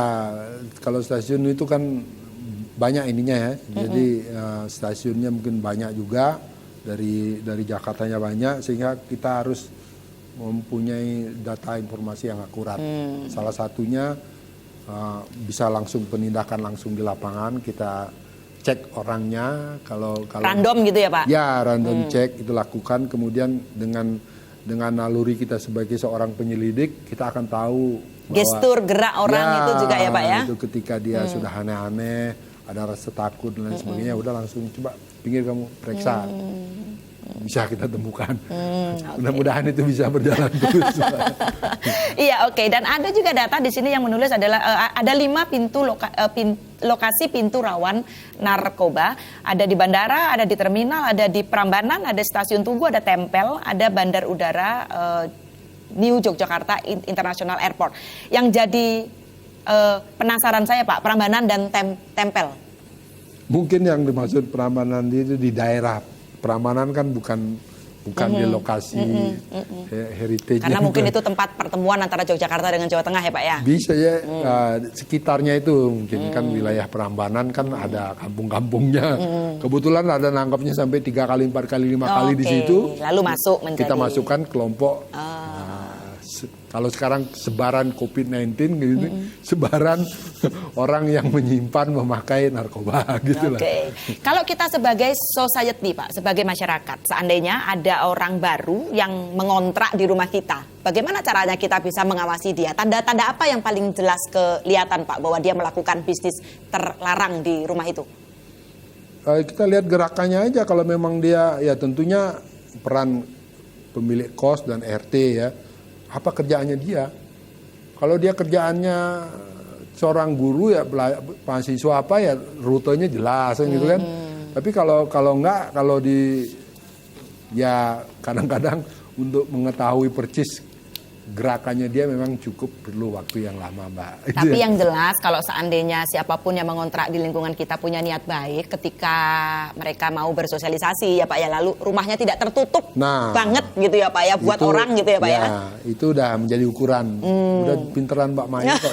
kalau stasiun itu kan banyak ininya ya. Jadi stasiunnya mungkin banyak juga, dari Jakartanya banyak, sehingga kita harus mempunyai data informasi yang akurat. Salah satunya bisa langsung penindakan langsung di lapangan, kita cek orangnya. Kalau random gitu ya Pak? Ya, random cek itu lakukan. Kemudian dengan naluri kita sebagai seorang penyelidik, kita akan tahu gestur gerak orang itu juga ya Pak ya? Itu ketika dia sudah aneh-aneh, ada rasa takut dan lain sebagainya, udah langsung coba pinggir kamu periksa. Bisa kita temukan. Mudah-mudahan itu bisa berjalan terus. Iya, oke. Dan ada juga data di sini yang menulis adalah ada 5 lokasi pintu rawan narkoba. Ada di bandara, ada di terminal, ada di Prambanan, ada stasiun Tugu, ada Tempel, ada bandar udara New Yogyakarta International Airport. Yang jadi penasaran saya Pak, Prambanan dan Tempel. Mungkin yang dimaksud Prambanan itu di daerah. Prambanan kan bukan di lokasi heritage. Karena mungkin itu tempat pertemuan antara Yogyakarta dengan Jawa Tengah ya Pak ya? Bisa ya, sekitarnya itu mungkin kan wilayah Prambanan kan ada kampung-kampungnya. Kebetulan ada nangkapnya sampai 3 kali, 4 kali, 5 kali di situ. Lalu masuk menjadi. Kita masukkan kelompok. Kalau sekarang sebaran COVID-19 gitu, sebaran orang yang menyimpan, memakai narkoba gitu lah. Kalau kita sebagai society Pak, sebagai masyarakat, seandainya ada orang baru yang mengontrak di rumah kita, bagaimana caranya kita bisa mengawasi dia? Tanda-tanda apa yang paling jelas kelihatan Pak bahwa dia melakukan bisnis terlarang di rumah itu? Kita lihat gerakannya aja. Kalau memang dia, ya tentunya peran pemilik kos dan RT ya. Apa kerjaannya dia? Kalau dia kerjaannya seorang guru ya, mahasiswa apa ya, rutenya jelas gitu kan. Tapi kalau enggak, kalau ya kadang-kadang untuk mengetahui persis gerakannya dia memang cukup perlu waktu yang lama Mbak. Tapi yang jelas kalau seandainya siapapun yang mengontrak di lingkungan kita punya niat baik, ketika mereka mau bersosialisasi ya Pak ya, lalu rumahnya tidak tertutup banget gitu ya Pak ya, buat itu, orang gitu ya Pak ya. Itu udah menjadi ukuran. Udah pinteran Mbak Maya kok.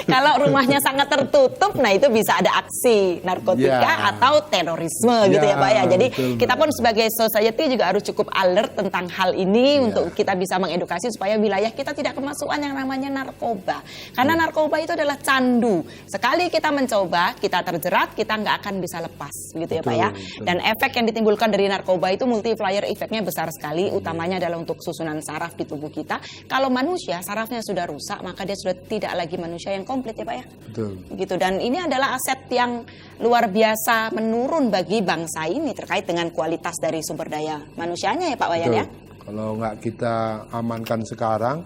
Kalau rumahnya sangat tertutup, nah itu bisa ada aksi narkotika atau terorisme gitu ya Pak ya. Jadi kita pun sebagai society juga harus cukup alert tentang hal ini untuk kita bisa mengedukasi supaya wilayah kita tidak kemasukan yang namanya narkoba. Karena narkoba itu adalah candu. Sekali kita mencoba, kita terjerat, kita nggak akan bisa lepas, gitu ya Pak ya. Dan efek yang ditimbulkan dari narkoba itu multiplier efeknya besar sekali. Utamanya adalah untuk susunan saraf di tubuh kita. Kalau manusia sarafnya sudah rusak, maka dia sudah tidak lagi manusia yang komplit ya Pak ya. Betul. Gitu. Dan ini adalah aset yang luar biasa menurun bagi bangsa ini terkait dengan kualitas dari sumber daya manusianya ya Pak Wayan ya. Kalau nggak kita amankan sekarang,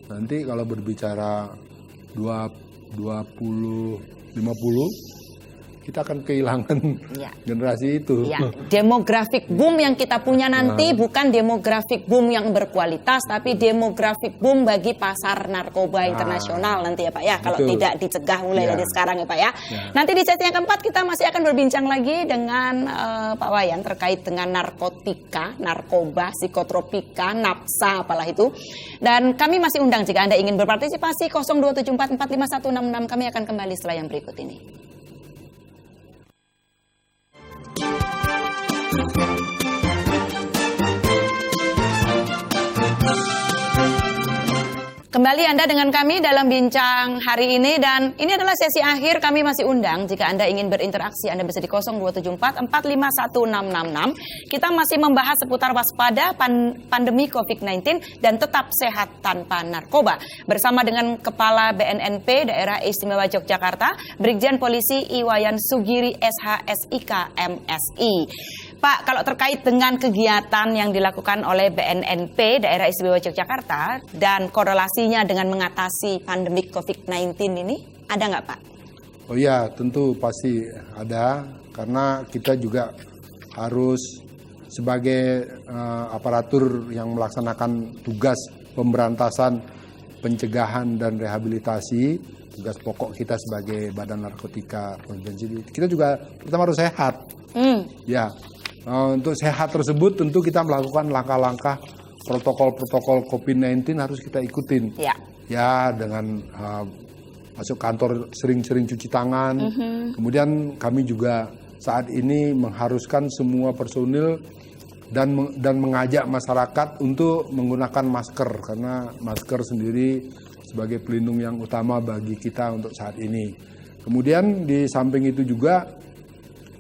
nanti kalau berbicara 20, 50, kita akan kehilangan generasi itu. Ya, demographic boom yang kita punya nanti bukan demographic boom yang berkualitas, tapi demographic boom bagi pasar narkoba internasional nanti ya Pak ya, kalau tidak dicegah mulai dari sekarang ya Pak ya. Nanti di sesi yang keempat kita masih akan berbincang lagi dengan Pak Wayan terkait dengan narkotika, narkoba, psikotropika, napsa, apalah itu. Dan kami masih undang jika Anda ingin berpartisipasi 027445166, kami akan kembali setelah yang berikut ini. Kembali Anda dengan kami dalam bincang hari ini, dan ini adalah sesi akhir. Kami masih undang jika Anda ingin berinteraksi, Anda bisa di 0274 451666. Kita masih membahas seputar waspada pandemi COVID-19 dan tetap sehat tanpa narkoba. Bersama dengan Kepala BNNP Daerah Istimewa Yogyakarta, Brigjen Polisi Iwayan Sugiri SH.SIK MSI. Pak, kalau terkait dengan kegiatan yang dilakukan oleh BNNP Daerah Istimewa Yogyakarta dan korelasinya dengan mengatasi pandemi COVID-19 ini, ada nggak Pak? Oh iya, tentu pasti ada, karena kita juga harus sebagai aparatur yang melaksanakan tugas pemberantasan, pencegahan dan rehabilitasi, tugas pokok kita sebagai Badan Narkotika Provinsi, kita juga pertama harus sehat. Ya. Untuk sehat tersebut tentu kita melakukan langkah-langkah protokol-protokol COVID-19 harus kita ikutin. Ya, dengan masuk kantor sering-sering cuci tangan. Kemudian kami juga saat ini mengharuskan semua personil dan mengajak masyarakat untuk menggunakan masker, karena masker sendiri sebagai pelindung yang utama bagi kita untuk saat ini. Kemudian di samping itu juga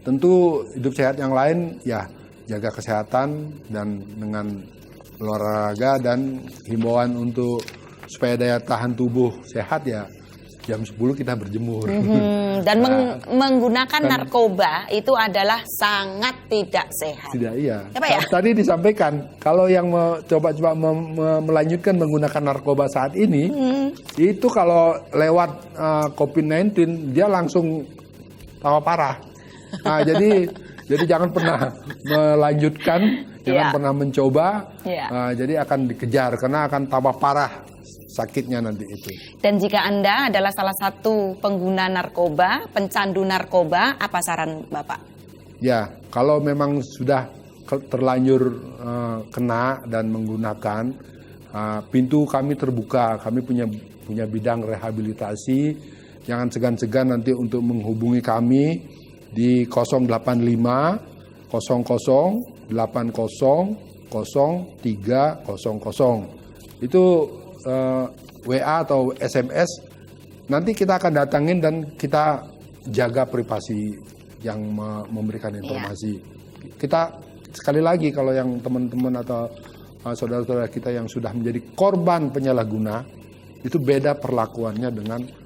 tentu hidup sehat yang lain, ya jaga kesehatan dan dengan olahraga, dan himbauan untuk supaya daya tahan tubuh sehat, ya jam 10 kita berjemur. Dan menggunakan narkoba itu adalah sangat tidak sehat. Tidak, iya. Ya? Tadi disampaikan, kalau yang coba-coba melanjutkan menggunakan narkoba saat ini, itu kalau lewat COVID-19, dia langsung tambah parah. Nah, jadi jangan pernah melanjutkan, jangan pernah mencoba, jadi akan dikejar karena akan tambah parah sakitnya nanti itu. Dan jika Anda adalah salah satu pengguna narkoba, pencandu narkoba, apa saran Bapak? Ya, kalau memang sudah terlanjur kena dan menggunakan, pintu kami terbuka, kami punya bidang rehabilitasi, jangan segan-segan nanti untuk menghubungi kami di 085 00 80 0300. Itu WA atau SMS. Nanti kita akan datangin dan kita jaga privasi yang memberikan informasi. Kita sekali lagi, kalau yang teman-teman atau saudara-saudara kita yang sudah menjadi korban penyalahguna, itu beda perlakuannya dengan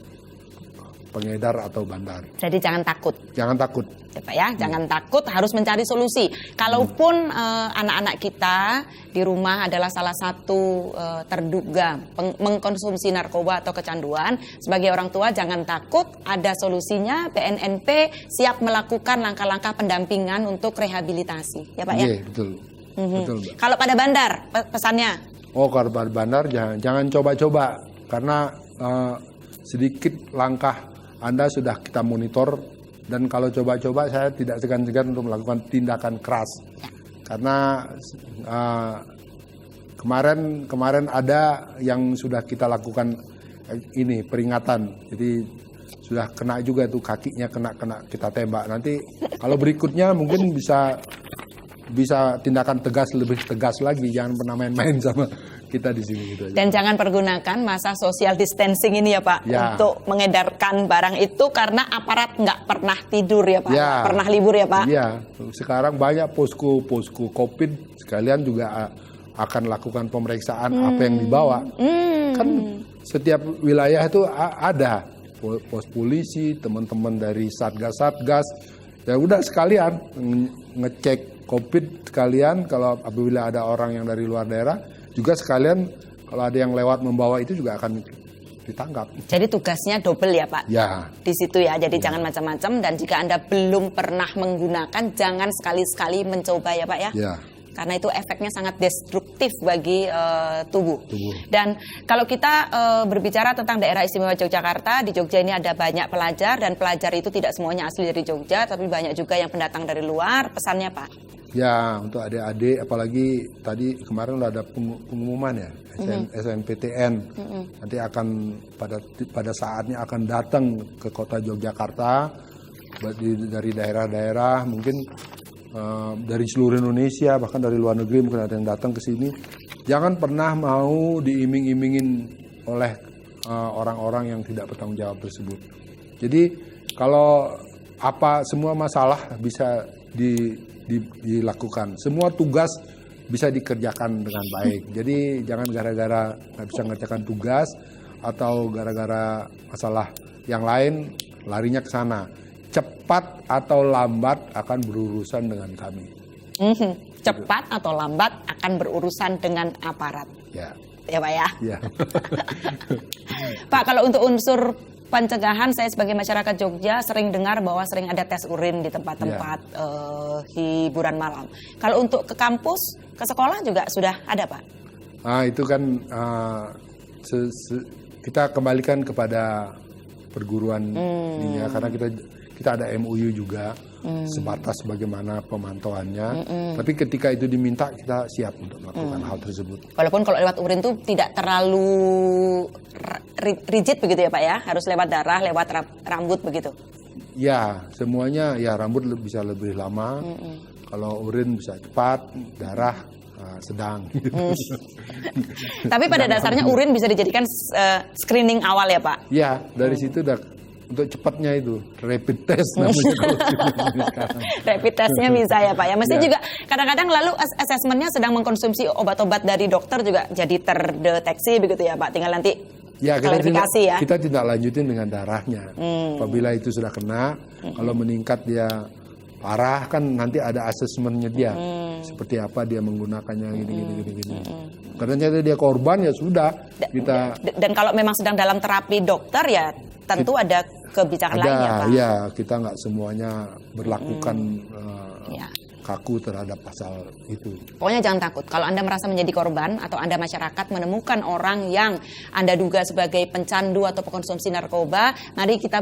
pengedar atau bandar. Jadi jangan takut. Jangan takut. Ya, Pak, ya, jangan takut, harus mencari solusi. Kalaupun anak-anak kita di rumah adalah salah satu terduga mengkonsumsi narkoba atau kecanduan, sebagai orang tua jangan takut, ada solusinya. BNNP siap melakukan langkah-langkah pendampingan untuk rehabilitasi. Ya Pak, ya? Iya, betul. Betul, Mbak. Kalau pada bandar, pesannya? Oh, kalau pada bandar jangan coba-coba, karena sedikit langkah Anda sudah kita monitor, dan kalau coba-coba saya tidak segan-segan untuk melakukan tindakan keras. Karena kemarin ada yang sudah kita lakukan ini peringatan. Jadi sudah kena juga tuh, kakinya kena kita tembak. Nanti kalau berikutnya mungkin bisa tindakan tegas, lebih tegas lagi. Jangan pernah main-main sama kita di sini gitu aja. Dan jangan pergunakan masa social distancing ini ya Pak, untuk mengedarkan barang itu, karena aparat nggak pernah tidur ya Pak, nggak pernah libur ya Pak. Iya, sekarang banyak posko COVID, sekalian juga akan lakukan pemeriksaan apa yang dibawa. Kan setiap wilayah itu ada pos polisi, teman-teman dari satgas, ya udah sekalian ngecek COVID sekalian. Kalau apabila ada orang yang dari luar daerah, juga sekalian kalau ada yang lewat membawa itu juga akan ditangkap. Jadi tugasnya double ya Pak? Ya. Di situ ya, jadi jangan macam-macam, dan jika Anda belum pernah menggunakan, jangan sekali-sekali mencoba ya Pak ya? Ya. Karena itu efeknya sangat destruktif bagi tubuh. Dan kalau kita berbicara tentang daerah istimewa Yogyakarta, di Jogja ini ada banyak pelajar, dan pelajar itu tidak semuanya asli dari Jogja, tapi banyak juga yang pendatang dari luar. Pesannya Pak? Ya, untuk adik-adik, apalagi tadi kemarin udah ada pengumuman ya, SNMPTN. Nanti akan pada saatnya akan datang ke kota Yogyakarta dari daerah-daerah, mungkin dari seluruh Indonesia, bahkan dari luar negeri mungkin ada yang datang ke sini. Jangan pernah mau diiming-imingin oleh orang-orang yang tidak bertanggung jawab tersebut. Jadi kalau semua masalah bisa dilakukan, semua tugas bisa dikerjakan dengan baik. Jadi jangan gara-gara nggak bisa ngerjakan tugas atau gara-gara masalah yang lain larinya ke sana. Cepat atau lambat akan berurusan dengan kami. Cepat atau lambat akan berurusan dengan aparat. Ya. Ya Pak ya. Ya. Pak, kalau untuk unsur pencegahan, saya sebagai masyarakat Jogja sering dengar bahwa sering ada tes urin di tempat-tempat hiburan malam. Kalau untuk ke kampus, ke sekolah juga sudah ada, Pak? Itu kan kita kembalikan kepada perguruan tinggi, karena kita ada MOU juga sebatas bagaimana pemantauannya. Tapi ketika itu diminta, kita siap untuk melakukan hal tersebut. Walaupun kalau lewat urin itu tidak terlalu rigid begitu ya Pak ya, harus lewat darah, lewat rambut begitu. Ya, semuanya ya, rambut bisa lebih lama. Kalau urin bisa cepat, darah sedang. Tapi pada dasarnya urin bisa dijadikan screening awal ya Pak? Ya, dari situ untuk cepatnya itu rapid test namanya. Rapid testnya bisa ya Pak ya. Mesti juga kadang-kadang lalu asesmennya sedang mengkonsumsi obat-obat dari dokter juga jadi terdeteksi begitu ya Pak. Tinggal nanti klarifikasi kita tidak lanjutin dengan darahnya. Apabila itu sudah kena, kalau meningkat dia parah kan nanti ada asesmennya dia. Seperti apa dia menggunakannya gini. Karena dia korban ya sudah kita. Dan kalau memang sedang dalam terapi dokter ya tentu ada kebijakan lainnya Pak. Iya, kita nggak semuanya berlakukan kaku terhadap pasal itu. Pokoknya jangan takut. Kalau Anda merasa menjadi korban atau Anda masyarakat menemukan orang yang Anda duga sebagai pencandu atau pengkonsumsi narkoba, mari kita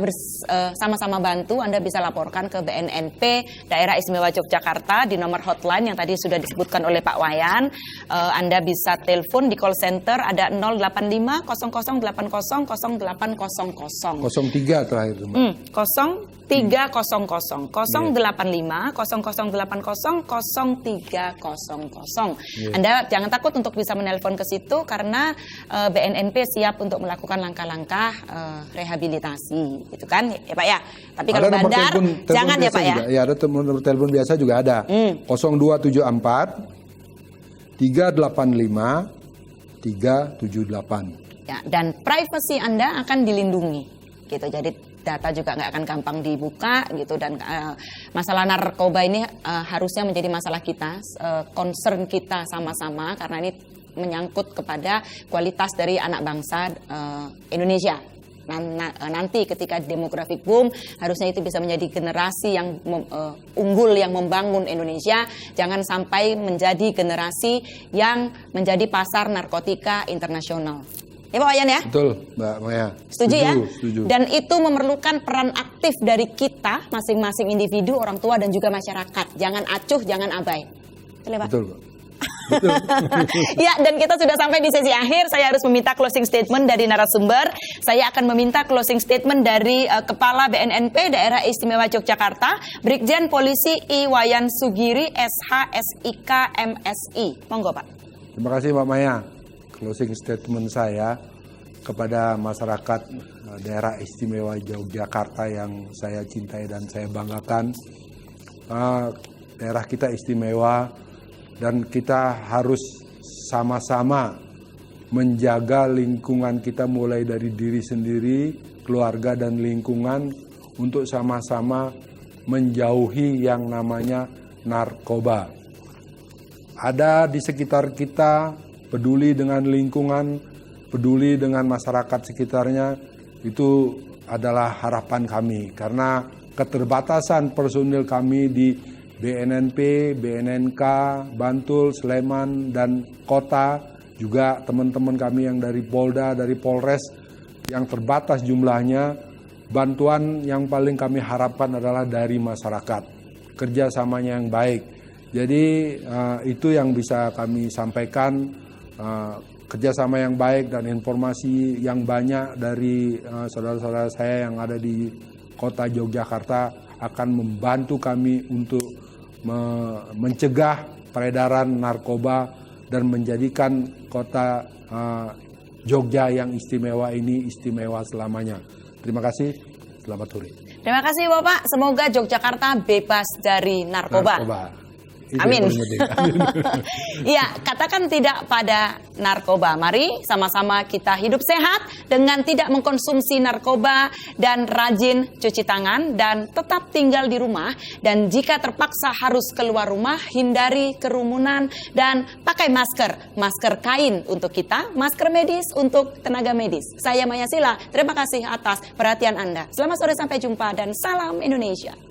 sama-sama bantu. Anda bisa laporkan ke BNNP Daerah Istimewa Yogyakarta di nomor hotline yang tadi sudah disebutkan oleh Pak Wayan. Anda bisa telepon di call center ada 085 0080 0800. 03 terakhir. 0300 085 0080 0300. Anda jangan takut untuk bisa menelpon ke situ karena BNNP siap untuk melakukan langkah-langkah rehabilitasi, gitu kan ya Pak ya. Tapi kalau bandar jangan ya Pak ya. Ya ada nomor telepon biasa juga ada. 0274 385 378. Ya, dan privasi Anda akan dilindungi, gitu. Jadi data juga nggak akan gampang dibuka gitu, dan masalah narkoba ini harusnya menjadi masalah kita, concern kita sama-sama karena ini menyangkut kepada kualitas dari anak bangsa Indonesia. Nanti ketika demographic boom harusnya itu bisa menjadi generasi yang unggul yang membangun Indonesia, jangan sampai menjadi generasi yang menjadi pasar narkotika internasional. Ya Pak Wayan ya? Betul Mbak Maya. Setuju ya? Setuju. Dan itu memerlukan peran aktif dari kita, masing-masing individu, orang tua dan juga masyarakat. Jangan acuh, jangan abai. Betul ya Pak? Betul Pak. Betul. Ya, dan kita sudah sampai di sesi akhir. Saya harus meminta closing statement dari narasumber. Saya akan meminta closing statement dari Kepala BNNP Daerah Istimewa Yogyakarta, Brigjen Polisi I. Wayan Sugiri, SH, SIK, MSI. Monggo Pak. Terima kasih Mbak Maya. Closing statement saya kepada masyarakat Daerah Istimewa Yogyakarta yang saya cintai dan saya banggakan. Daerah kita istimewa dan kita harus sama-sama menjaga lingkungan kita mulai dari diri sendiri, keluarga dan lingkungan untuk sama-sama menjauhi yang namanya narkoba. Ada di sekitar kita, peduli dengan lingkungan, peduli dengan masyarakat sekitarnya, itu adalah harapan kami. Karena keterbatasan personil kami di BNNP, BNNK, Bantul, Sleman, dan kota, juga teman-teman kami yang dari Polda, dari Polres, yang terbatas jumlahnya, bantuan yang paling kami harapkan adalah dari masyarakat. Kerjasamanya yang baik. Jadi itu yang bisa kami sampaikan. Kerjasama yang baik dan informasi yang banyak dari saudara-saudara saya yang ada di kota Yogyakarta akan membantu kami untuk mencegah peredaran narkoba dan menjadikan kota Jogja yang istimewa ini istimewa selamanya. Terima kasih, selamat sore. Terima kasih Bapak, semoga Yogyakarta bebas dari narkoba. Amin. Ya, katakan tidak pada narkoba. Mari sama-sama kita hidup sehat dengan tidak mengkonsumsi narkoba dan rajin cuci tangan dan tetap tinggal di rumah. Dan jika terpaksa harus keluar rumah, hindari kerumunan dan pakai masker. Masker kain untuk kita, masker medis untuk tenaga medis. Saya Maya Sila, terima kasih atas perhatian Anda. Selamat sore, sampai jumpa dan salam Indonesia.